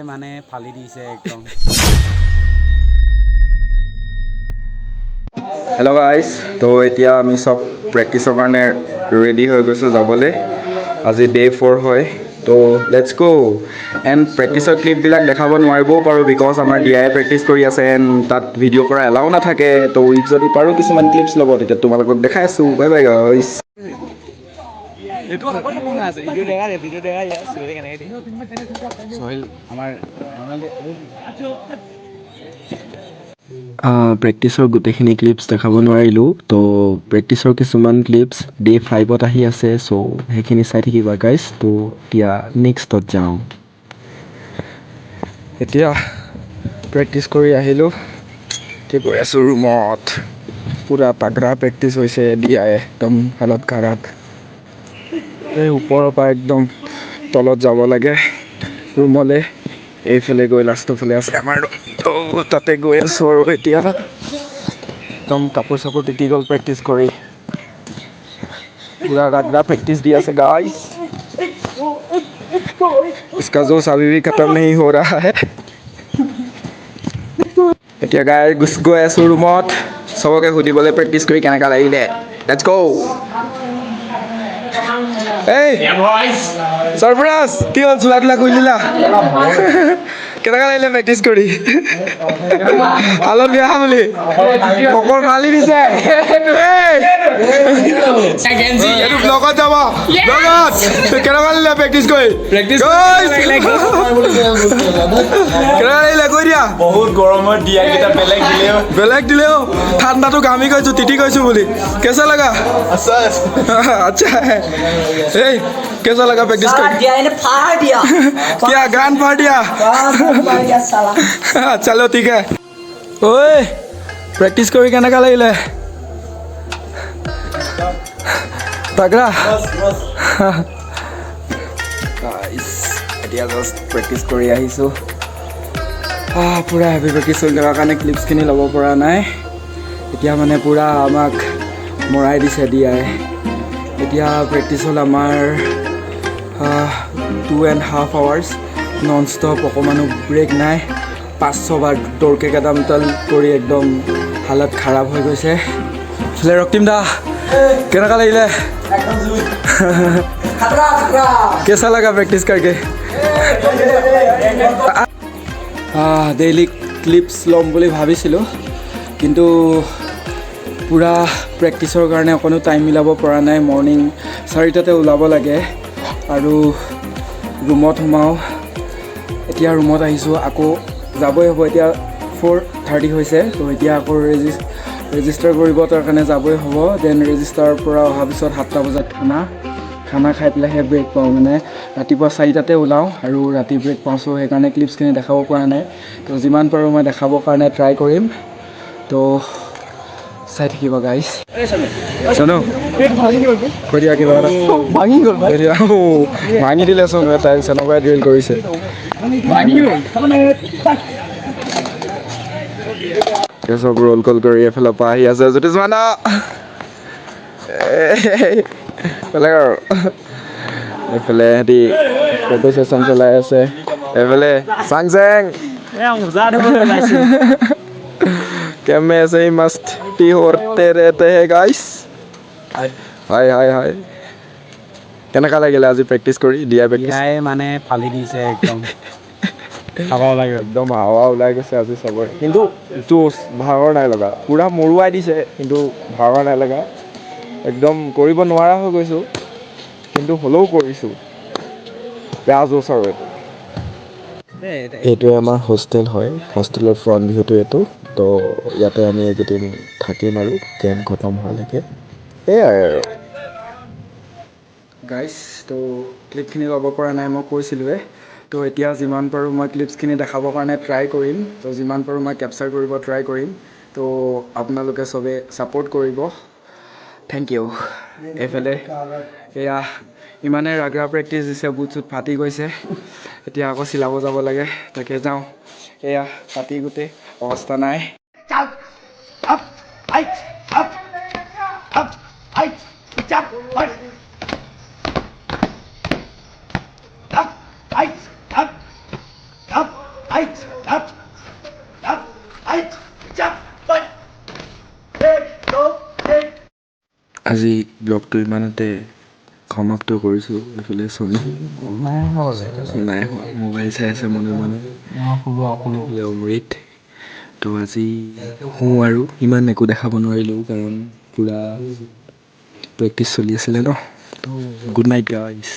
মানে ফালি দিছে একদম। হেল্ল' গাইজ, তো এতিয়া আমি চব প্ৰেক্টিচৰ কাৰণে ৰেডি হৈ গৈছোঁ যাবলৈ। আজি ডে' 4 হয়, তো লেটছ গ' এণ্ড প্ৰেক্টিচৰ ক্লিপবিলাক দেখাব নোৱাৰিবও পাৰোঁ বিকজ আমাৰ DI প্ৰেক্টিচ কৰি আছে এণ্ড তাত ভিডিঅ' কৰা এলাও নাথাকে। তো যদি পাৰোঁ কিছুমান ক্লিপছ ল'ব তেতিয়া তোমালোকক দেখাই আছোঁ। Bye bye guys. প্ৰেক্টিচৰ গোটেইখিনি ক্লিপছ দেখাব নোৱাৰিলোঁ, তো প্ৰেক্টিচৰ কিছুমান ক্লিপছ ডে' 5ত আহি আছে, চ' সেইখিনি চাই থাকিবা গাইজ। তো এতিয়া নেক্সটত যাওঁ। এতিয়া প্ৰেক্টিচ কৰি আহিলোঁ, এতিয়া গৈ আছোঁ ৰুমত। পূৰা তাগৰা প্ৰেক্টিচ হৈছে, DI একদম হালত খাৰাপ। এই ওপৰৰ পৰা একদম তলত যাব লাগে ৰুমলৈ। এইফালে গৈ লাষ্টৰ ফালে আছে আমাৰ ৰুম, তো তাতে গৈ আছোঁ আৰু এতিয়া একদম কাপোৰ চাপোৰ তিতি গ'ল প্ৰেক্টিচ কৰি। पूरा रात प्रैक्टिस दिया से गाइस, इसका जोश अभी भी खत्म नहीं हो रहा है। এতিয়া গৈ আছোঁ ৰুমত চবকে সুধিবলৈ প্ৰেক্টিচ কৰি কেনেকুৱা লাগিলে। লেটছ গো। এই সৰফৰাজ, কি হ'ল চোলা তোলা কৰি দিলা? কেনেকুৱা লাগিলে প্ৰেক্টিচ কৰি? হালত বেয়া বুলি পকৰ মালি দিছে। এইটো ব্লগত যাব, ব্লগত কেনেকুৱা লাগিলে প্ৰেক্টিচ কৰি? কেনেকুৱা লাগিলে কৈ দিয়া। বহুত গৰমত দিয়া কেইটা বেলেগ দিলেও ঠাণ্ডাটো ঘামি গৈছোঁ, তিতি গৈছোঁ বুলি। কেঁচা লগা? আচ্ছা, এই कैसा लगा प्रैक्टिस कर? फाड़ दिया क्या गान फाड़ दिया? चलो ठीक है। ओए प्रैक्टिस কৰি কেনেকা লাগিলে? তাগৰা গাইস, এতিয়া জাষ্ট প্ৰেক্টিচ কৰি আহিছোঁ। পূৰা হেভি প্ৰেক্টিচ চলি থকাৰ কাৰণে ক্লিপছখিনি ল'ব পৰা নাই। এতিয়া মানে পূৰা আমাক মৰাই দিছে DI। এতিয়া প্ৰেক্টিচ হ'ল আমাৰ 2.5 hours নন ষ্টপ, অকণমানো ব্ৰেক নাই। 500 বাৰ দৌৰকে কেইটামান কৰি একদম হালত খাৰাপ হৈ গৈছে। ইফালে ৰক্তিম দা, কেনেকুৱা লাগিলে? কেঁচা লগা প্ৰেক্টিচ करके? ডেইলি ক্লিপছ ল'ম বুলি ভাবিছিলোঁ, কিন্তু পূৰা প্ৰেক্টিচৰ কাৰণে অকণো টাইম মিলাব পৰা নাই। মৰ্ণিং 4টাতে ওলাব লাগে আৰু ৰুমত সোমাওঁ। এতিয়া ৰুমত আহিছোঁ, আকৌ যাবই হ'ব। এতিয়া 4:30 হৈছে, তো এতিয়া আকৌ ৰেজিষ্টাৰ কৰিব, তাৰ কাৰণে যাবই হ'ব। দেন ৰেজিষ্টাৰৰ পৰা অহাৰ পিছত 7টা বজাত খানা খাই পেলাইহে ব্ৰেক পাওঁ। মানে ৰাতিপুৱা 4টাতে ওলাওঁ আৰু ৰাতি ব্ৰেক পাওঁ, চ' সেইকাৰণে ক্লিপছখিনি দেখাব পৰা নাই। তো যিমান পাৰোঁ মই দেখাবৰ কাৰণে ট্ৰাই কৰিম, তো চাই থাকিব গাইছ। চনো কৈ দিয়া কিবা এটা। ভাঙি দিলে চোন, তাই চেনকাই ড্ৰিল কৰিছে। চব ৰোল কল কৰি এফালৰ পৰা আহি আছে জ্যোতিষমান, বেলেগ আৰু এইফালে সিহঁতি ফটো ছেশ্যন চলাই আছে। এইফালে চাং চেং कैमरे ऐसे ही मस्ती होते रहते हैं गाइस। हाय हाय हाय, কেনেকুৱা লাগিলে আজি প্ৰেক্টিচ কৰি? DI প্ৰেক্টিচ মানে ফালি দিছে একদম। খাব লাগে একদম হাৱা ওলাই গৈছে আজি চবৰে, কিন্তু জোচ, ভাগৰ নাই লগা। পূৰা মৰুৱাই দিছে, কিন্তু ভাগৰ নাই লগা। একদম কৰিব নোৱাৰা হৈ গৈছোঁ, কিন্তু হ'লেও কৰিছোঁ। বেয়া জোচ আৰু এইটোৱে আমাৰ হোষ্টেল হয়, হোষ্টেলৰ ফ্ৰণ্ট ভিউটো এইটো। তো ইয়াতে আমি এইকেইদিন থাকিম আৰু গেম খতম হোৱালৈকে। সেয়াই আৰু গাইছ, তো ক্লিপখিনি ল'ব পৰা নাই, মই কৈছিলোঁৱে। তো এতিয়া যিমান পাৰোঁ মই ক্লিপছখিনি দেখাবৰ কাৰণে ট্ৰাই কৰিম, তো যিমান পাৰোঁ মই কেপচাৰ কৰিব ট্ৰাই কৰিম। তো আপোনালোকে চবে ছাপোৰ্ট কৰিব, থেংক ইউ। এইফালে এয়া ইমানে ৰাগৰা প্ৰেক্টিচ দিছে, বুট চুট ফাটি গৈছে। এতিয়া আকৌ চিলাব যাব লাগে, তাকে যাওঁ। এয়া ফাটি গোটেই অৱস্থা নাই। আজি ব্লগটো ইমানতে সমাপ্ত কৰিছোঁ। এইফালে চলি নাই হোৱা, মোবাইল চাই আছে মনে মনে অমৃত। তো আজি শুওঁ আৰু ইমান একো দেখাব নোৱাৰিলোঁ কাৰণ পূৰা প্ৰেক্টিচ চলি আছিলে ন। তো গুড নাইট গাইজ।